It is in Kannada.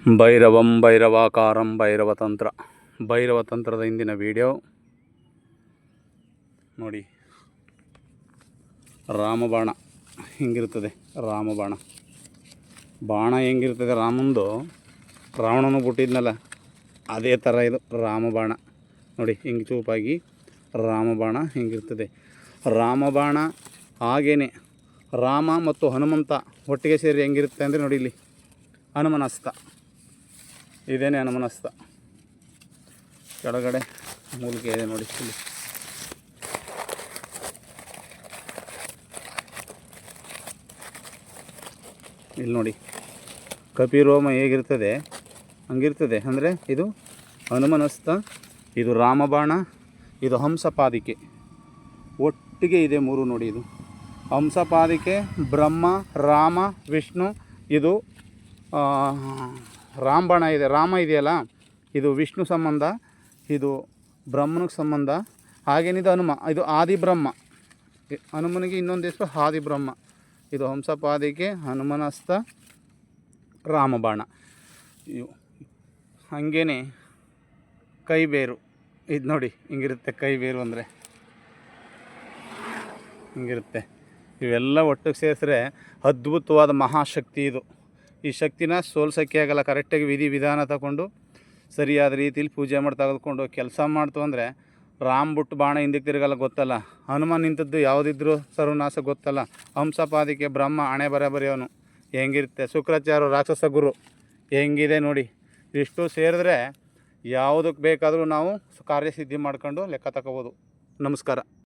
ಭೈರವಂ ಭೈರವಾಕಾರಂ ಭೈರವತಂತ್ರ. ಭೈರವತಂತ್ರದ ಇಂದಿನ ವಿಡಿಯೋ ನೋಡಿ. ರಾಮಬಾಣ ಹಿಂಗಿರ್ತದೆ. ರಾಮಬಾಣ ಬಾಣ ಹೆಂಗಿರ್ತದೆ ರಾಮಂದು, ರಾವಣನು ಬಿಟ್ಟಿದ್ನಲ್ಲ ಅದೇ ಥರ ಇದು ರಾಮಬಾಣ ನೋಡಿ. ಹಿಂಗೆ ಚೂಪಾಗಿ ರಾಮಬಾಣ ಹಿಂಗಿರ್ತದೆ. ರಾಮಬಾಣ ಹಾಗೇ ರಾಮ ಮತ್ತು ಹನುಮಂತ ಒಟ್ಟಿಗೆ ಸೇರಿ ಹೆಂಗಿರುತ್ತೆ ಅಂದರೆ ನೋಡಿ, ಇಲ್ಲಿ ಹನುಮನಸ್ತ, ಇದೇನೆ ಹನುಮನಸ್ತ. ಕೆಳಗಡೆ ಮೂಲಿಕೆ ಇದೆ ನೋಡಿ. ಇಲ್ಲಿ ನೋಡಿ ಕಪಿರೋಮ ಹೇಗಿರ್ತದೆ ಹಂಗಿರ್ತದೆ. ಅಂದರೆ ಇದು ಹನುಮನಸ್ತ, ಇದು ರಾಮಬಾಣ, ಇದು ಹಂಸಪಾದಿಕೆ ಒಟ್ಟಿಗೆ ಇದೆ ಮೂರು ನೋಡಿ. ಇದು ಹಂಸಪಾದಿಕೆ, ಬ್ರಹ್ಮ, ರಾಮ, ವಿಷ್ಣು. ಇದು ರಾಮಬಾಣ ಇದೆ, ರಾಮ ಇದೆಯಲ್ಲ ಇದು ವಿಷ್ಣು ಸಂಬಂಧ, ಇದು ಬ್ರಹ್ಮನಿಗೆ ಸಂಬಂಧ. ಹಾಗೇನಿದು ಹನುಮ, ಇದು ಆದಿಬ್ರಹ್ಮ. ಹನುಮನಿಗೆ ಇನ್ನೊಂದು ಹೆಸರು ಆದಿಬ್ರಹ್ಮ. ಇದು ಹಂಸಪಾದಿಕೆ, ಹನುಮನಸ್ತ, ರಾಮಬಾಣ. ಇವು ಹಾಗೇ ಕೈಬೇರು ಇದು ನೋಡಿ ಹಿಂಗಿರುತ್ತೆ. ಕೈಬೇರು ಅಂದರೆ ಹಿಂಗಿರುತ್ತೆ. ಇವೆಲ್ಲ ಒಟ್ಟಿಗೆ ಸೇರಿಸಿದ್ರೆ ಅದ್ಭುತವಾದ ಮಹಾಶಕ್ತಿ ಇದು. ಈ ಶಕ್ತಿನ ಸೋಲ್ಸೋಕ್ಕೆ ಆಗಲ್ಲ. ಕರೆಕ್ಟಾಗಿ ವಿಧಿ ವಿಧಾನ ತಗೊಂಡು ಸರಿಯಾದ ರೀತಿಯಲ್ಲಿ ಪೂಜೆ ಮಾಡಿ ತೆಗೆದುಕೊಂಡು ಕೆಲಸ ಮಾಡ್ತು ಅಂದರೆ ರಾಮ್ ಬಿಟ್ಟು ಬಾಣ ಹಿಂದಕ್ಕೆ ತಿರುಗಲ್ಲ ಗೊತ್ತಲ್ಲ. ಹನುಮ ನಿಂತದ್ದು ಯಾವುದಿದ್ರು ಸರ್ವನಾಶ ಗೊತ್ತಲ್ಲ. ಹಂಸಪಾದಿಕೆ ಬ್ರಹ್ಮ ಹಣೆ ಬರೆಯವನು ಹೆಂಗಿರುತ್ತೆ. ಶುಕ್ರಾಚಾರ್ಯ ರಾಕ್ಷಸ ಗುರು ಹೆಂಗಿದೆ ನೋಡಿ. ಇಷ್ಟು ಸೇರಿದ್ರೆ ಯಾವುದಕ್ಕೆ ಬೇಕಾದರೂ ನಾವು ಕಾರ್ಯಸಿದ್ಧಿ ಮಾಡ್ಕೊಂಡು ಲೆಕ್ಕ ತಗೋಬೋದು. ನಮಸ್ಕಾರ.